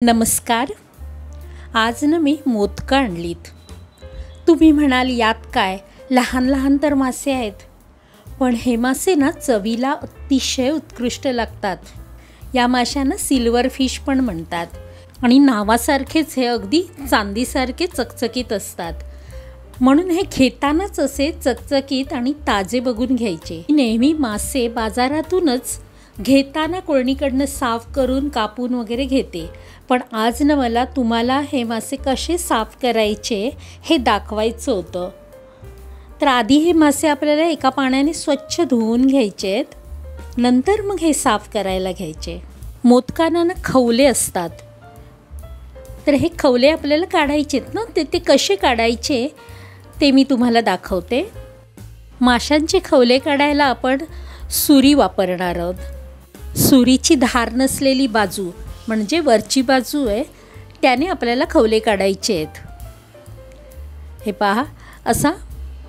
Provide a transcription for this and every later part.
नमस्कार. आज मी मोदकं आणलीत. तुम्ही म्हणाल यात काय, लहान लहान तर मासे आहेत, पण हे मासे ना चवीला अतिशय उत्कृष्ट लागतात. या माशांना सिल्वर फिश पण म्हणतात आणि नावासारखेच हे अगदी चांदीसारखे चकचकीत असतात. म्हणून हे घेतानाच असे चकचकीत आणि ताजे बघून घ्यायचे. नेहमी मासे बाजारातूनच घेताना कोळणीकडनं साफ करून कापून वगैरे घेते, पण आज ना मला तुम्हाला हे मासे कसे साफ करायचे हे दाखवायचं होतं. तर आधी हे मासे आपल्याला एका पाण्याने स्वच्छ धुवून घ्यायचे आहेत, नंतर मग हे साफ करायला घ्यायचे. मोदकांना ना खवले असतात, तर हे खवले आपल्याला काढायचे आहेत ना, ते कसे काढायचे ते मी तुम्हाला दाखवते. माशांचे खवले काढायला आपण सुरी वापरणार आहोत. सुरीची धार नसलेली बाजू म्हणजे वरची बाजू आहे, त्याने आपल्याला खवले काढायचे आहेत. हे पहा, असा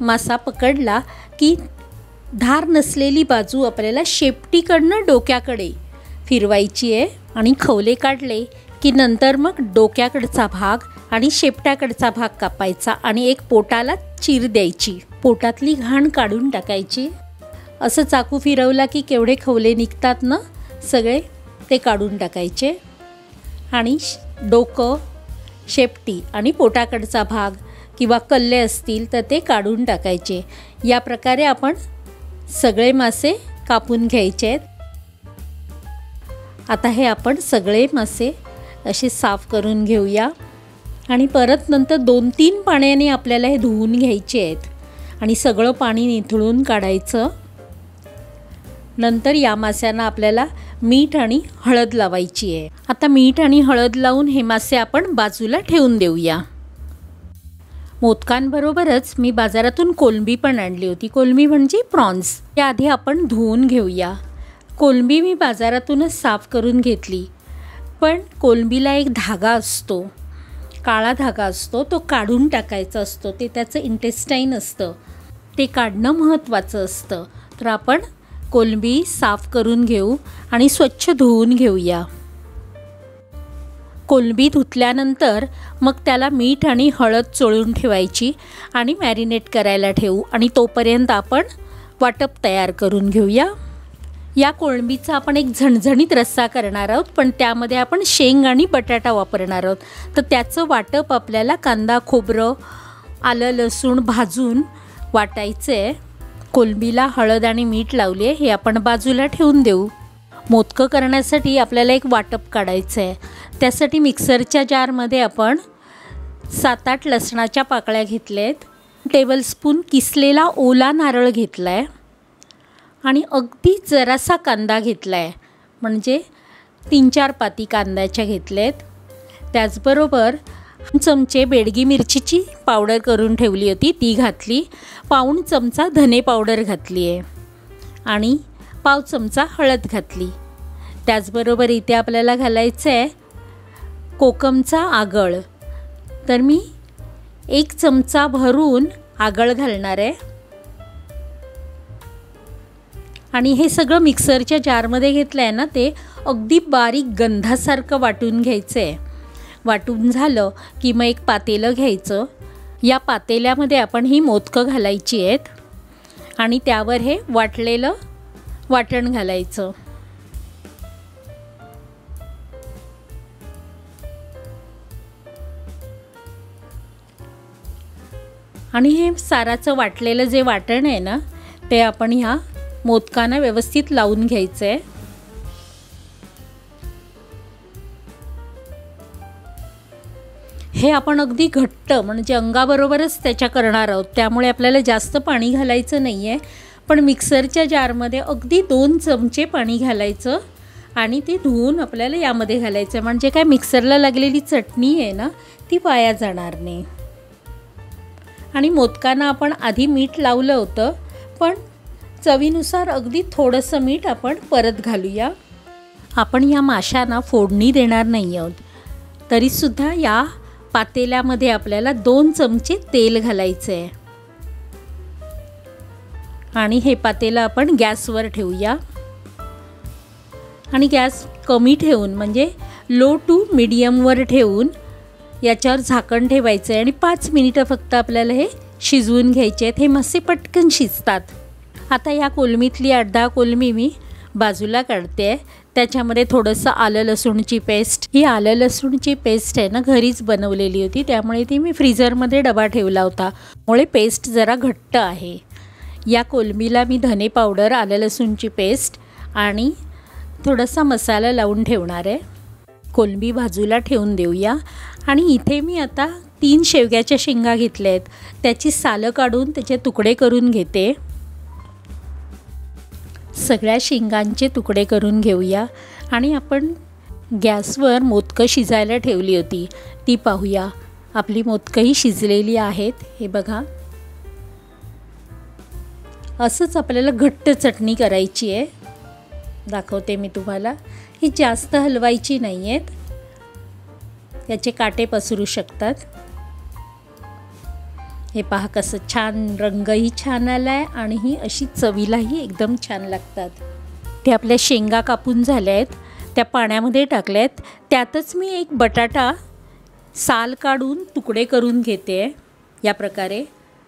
मासा पकडला की धार नसलेली बाजू आपल्याला शेपटीकडनं डोक्याकडे फिरवायची आहे आणि खवले काढले की नंतर मग डोक्याकडचा भाग आणि शेपट्याकडचा भाग कापायचा आणि एक पोटाला चीर द्यायची, पोटातली घाण काढून टाकायची. असं चाकू फिरवला की केवढे खवले निघतात ना, सगळे ते काढून टाकायचे आणि डोकं, शेपटी आणि पोटाकडचा भाग किंवा कल्ले असतील तर ते काढून टाकायचे. या प्रकारे आपण सगळे मासे कापून घ्यायचे आहेत. आता हे आपण सगळे मासे असे साफ करून घेऊया आणि परत नंतर 2-3 पाण्याने आपल्याला हे धुवून घ्यायचे आहेत आणि सगळं पाणी निथळून काढायचं. नंतर या मास्यांना आपल्याला मीठ आणि हळद लावायची आहे. आता मीठ आणि हळद लावून हे मासे आपण बाजूला ठेवून देऊया. मोदकांबरोबरच मी बाजारातून कोलंबी पण आणली होती. कोलंबी म्हणजे प्रॉन्स. त्याआधी आपण धुवून घेऊया. कोलंबी मी बाजारातूनच साफ करून घेतली, पण कोलंबीला एक धागा असतो, काळा धागा असतो, तो काढून टाकायचा असतो. ते त्याचं इंटेस्टाईन असतं, ते काढणं महत्त्वाचं असतं. तर आपण कोलंबी साफ करून घेऊ आणि स्वच्छ धुवून घेऊया. कोलंबी धुतल्यानंतर मग त्याला मीठ आणि हळद चोळून ठेवायची आणि मॅरिनेट करायला ठेवू आणि तोपर्यंत आपण वाटप तयार करून घेऊया. या कोळंबीचा आपण एक झणझणीत रस्सा करणार आहोत, पण त्यामध्ये आपण शेंग आणि बटाटा वापरणार आहोत. तर त्याचं वाटप आपल्याला कांदा, खोबरं, आलं, लसूण भाजून वाटायचं आहे. कोलंबीला हळद आणि मीठ लावले, हे आपण बाजूला ठेवून देऊ. मोदकं करण्यासाठी आपल्याला एक वाटप काढायचं आहे. त्यासाठी मिक्सरच्या जारमध्ये आपण 7-8 लसणाच्या पाकळ्या घेतल्यात, टेबलस्पून किसलेला ओला नारळ घेतला आहे आणि अगदी जरासा कांदा घेतला आहे, म्हणजे 3-4 पाती कांद्याच्या घेतलेत. त्याचबरोबर चमचे बेडगी मिरचीची पावडर करून ठेवली होती, ती घातली. पाऊण चमचा धने पावडर घातली आहे आणि पाव चमचा हळद घातली. त्याचबरोबर इथे आपल्याला घालायचं आहे कोकमचा आगळ. तर मी 1 चमचा भरून आगळ घालणार आहे आणि हे सगळं मिक्सरच्या जारमध्ये घेतलं आहे ना, ते अगदी बारीक गंधासारखं वाटून घ्यायचं आहे. वाटून झालं की मग एक पातेलं घ्यायचं. या पातेल्यामध्ये आपण ही मोदकं घालायची आहेत आणि त्यावर हे वाटलेलं वाटण घालायचं. आणि हे साराचं वाटलेलं जे वाटण आहे ना, ते आपण ह्या मोदकांना व्यवस्थित लावून घ्यायचं आहे. हे आपण अगदी घट्ट म्हणजे अंगाबरोबरच त्याच्या करणार आहोत, त्यामुळे आपल्याला जास्त पाणी घालायचं नाही आहे. पण मिक्सरच्या जारमध्ये अगदी 2 चमचे पाणी घालायचं आणि ते धुवून आपल्याला यामध्ये घालायचं, म्हणजे काय मिक्सरला लागलेली चटणी आहे ना, ती वाया जाणार नाही. आणि मोदकांना आपण आधी मीठ लावलं होतं, पण चवीनुसार अगदी थोडंसं मीठ आपण परत घालूया. आपण या माशांना फोडणी देणार नाही आहोत, तरीसुद्धा या पातेल्यामध्ये आपल्याला 2 चमचे तेल घालायचं आहे आणि हे पातेलं आपण गॅसवर ठेवूया आणि गॅस कमी ठेवून म्हणजे लो टू मीडियमवर ठेवून याच्यावर झाकण ठेवायचं आहे आणि 5 मिनिटं फक्त आपल्याला हे शिजवून घ्यायचे आहेत. हे मासे पटकन शिजतात. आता या कोलमीतली 8-10 कोलमी मी बाजूला काढते आहे. त्याच्यामध्ये थोडंसं आलं लसूणची पेस्ट, ही आलं लसूणची पेस्ट आहे ना घरीच बनवलेली होती, त्यामुळे ती मी फ्रीझरमध्ये डबा ठेवला होता, त्यामुळे पेस्ट जरा घट्ट आहे. या कोलमीला मी धने पावडर, आलं लसूणची पेस्ट आणि थोडासा मसाला लावून ठेवणार आहे. कोलंबी बाजूला ठेवून देऊया. आणि इथे मी आता 3 शेवग्याच्या शेंगा घेतल्या आहेत. त्याची सालं काढून त्याचे तुकडे करून घेते. सगळ्या शेंगांचे तुकडे करून घेऊया. आणि आपण गॅसवर मोदकं शिजायला ठेवली होती, ती पाहूया. आपली मोदकंही शिजलेली आहेत. हे बघा, असंच आपल्याला घट्ट चटणी करायची आहे. दाखवते मी तुम्हाला. ही जास्त हलवायची नाही आहेत, याचे काटे पसरू शकतात. हे पहा कसं छान, रंगही छान आला आहे आणि ही अशी चवीलाही एकदम छान लागतात. ते आपल्या शेंगा कापून झाल्या आहेत, त्या पाण्यामध्ये टाकल्या आहेत. त्यातच मी एक बटाटा साल काढून तुकडे करून घेते. या प्रकारे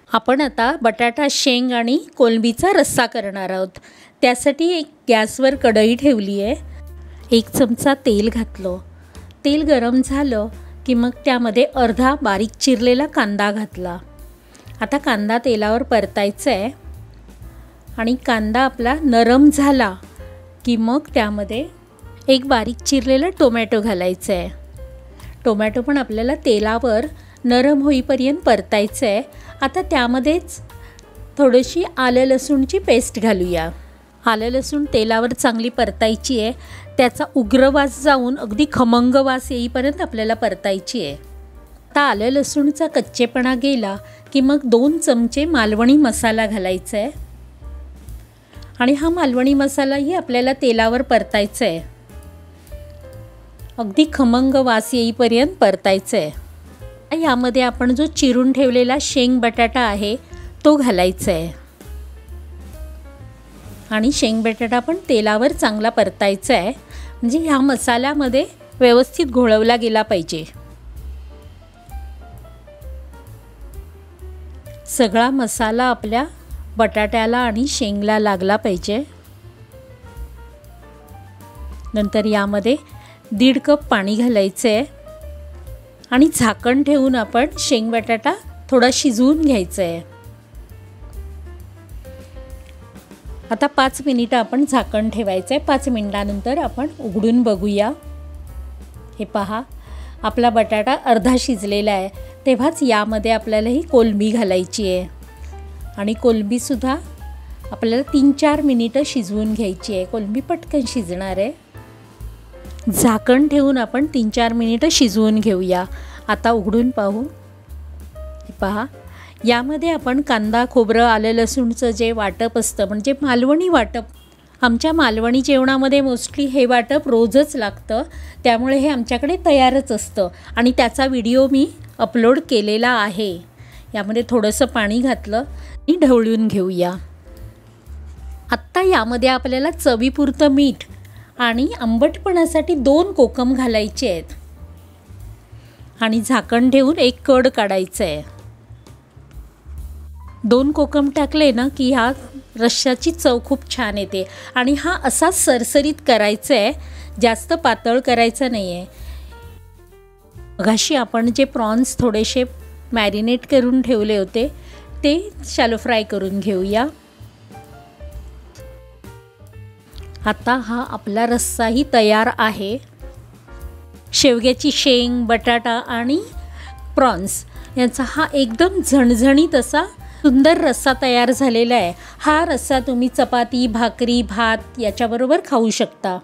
आपण आता बटाटा, शेंग आणि कोलंबीचा रस्सा करणार आहोत. त्यासाठी एक गॅसवर कढई ठेवली आहे. 1 चमचा तेल घातलं. तेल गरम झालं की मग त्यामध्ये अर्धा बारीक चिरलेला कांदा घातला. आता कांदा तेलावर परतायचा आहे. आणि कांदा आपला नरम झाला की मग त्यामध्ये एक बारीक चिरलेला टोमॅटो घालायचा आहे. टोमॅटो पण आपल्याला तेलावर नरम होईपर्यंत परतायचं आहे. आता त्यामध्येच थोडीशी आलं लसूणची पेस्ट घालूया. आलं लसूण तेलावर चांगली परतायची आहे. त्याचा उग्र वास जाऊन अगदी खमंग वास येईपर्यंत आपल्याला परतायची आहे. आता आलं लसूणचा कच्चेपणा गेला की मग 2 चमचे मालवणी मसाला घालायचा आहे. आणि हा मालवणी मसालाही आपल्याला तेलावर परतायचा आहे. अगदी खमंग वास येईपर्यंत परतायचं आहे. यामध्ये आपण जो चिरून ठेवलेला शेंग बटाटा आहे तो घालायचा आहे. आणि शेंग बटाटा पण तेलावर चांगला परतायचा आहे, म्हणजे ह्या मसाल्यामध्ये व्यवस्थित घोळवला गेला पाहिजे. सगळा मसाला आपल्या बटाट्याला आणि शेंगला लागला पाहिजे. नंतर यामध्ये 1.5 कप पाणी घालायचं आहे आणि झाकण ठेवून आपण शेंग बटाटा थोडा शिजवून घ्यायचा आहे. आता 5 मिनिटं आपण झाकण ठेवायचं आहे. 5 मिनिटानंतर आपण उघडून बघूया. हे पहा, आपला बटाटा अर्धा शिजलेला आहे. तेव्हाच यामध्ये आपल्याला ही कोलंबी घालायची आहे. आणि कोलंबीसुद्धा आपल्याला 3-4 मिनिटं शिजवून घ्यायची आहे. कोलंबी पटकन शिजणार आहे. झाकण ठेवून आपण 3-4 मिनिटं शिजवून घेऊया. आता उघडून पाहू. हे पहा, यामध्ये आपण कांदा, खोबरं, आलं लसूणचं जे वाटप असतं, म्हणजे मालवणी वाटप, आमच्या मालवणी जेवणामध्ये मोस्टली हे वाटप रोजच लागतं, त्यामुळे हे आमच्याकडे तयारच असतं. आणि त्याचा व्हिडिओ मी अपलोड केलेला आहे. यामध्ये थोडंसं पाणी घातलं आणि ढवळून घेऊया. आत्ता यामध्ये आपल्याला चवीपुरतं मीठ आणि आंबटपणासाठी 2 कोकम घालायचे आहेत. आणि झाकण ठेवून एक कड काढायचं आहे. 2 कोकम टाकले ना की ह्या रश्श्याची चव खूप छान येते. आणि हा असा सरसरीत करायचा आहे, जास्त पातळ करायचं नाही आहे. मगाशी आपण जे प्रॉन्स थोडेसे मॅरिनेट करून ठेवले होते ते शॅलो फ्राय करून घेऊया. आता हा आपला रस्साही तयार आहे. शेवग्याची शेंग, बटाटा आणि प्रॉन्स यांचा हा एकदम झणझणीत असा सुंदर रस्सा तयार झालेला आहे. हा रस्सा तुम्ही चपाती, भाकरी, भात याच्याबरोबर खाऊ शकता.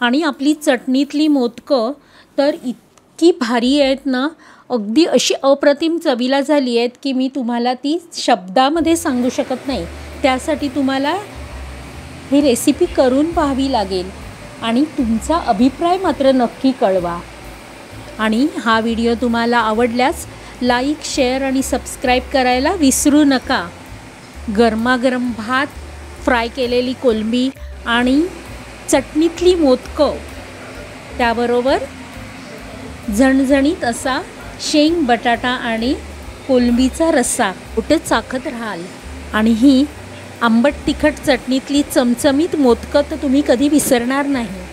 आणि आपली चटणीतली मोदकं तर इतकी भारी आहेत ना, अगदी अशी अप्रतिम चवीला झाली आहेत की मी तुम्हाला ती शब्दामध्ये सांगू शकत नाही. त्यासाठी तुम्हाला ही रेसिपी करून पाहावी लागेल आणि तुमचा अभिप्राय मात्र नक्की कळवा. आणि हा व्हिडिओ तुम्हाला आवडल्यास लाईक, शेअर आणि सबस्क्राईब करायला विसरू नका. गरमागरम भात, फ्राय केलेली कोलंबी आणि चटणीतली मोदकं, त्याबरोबर झणझणीत असा शेंग बटाटा आणि कोलंबीचा रस्सा कुठे चाखत राहाल. आणि ही आंबट तिखट चटणीतली चमचमीत मोदकं तर तुम्ही कधी विसरणार नाही.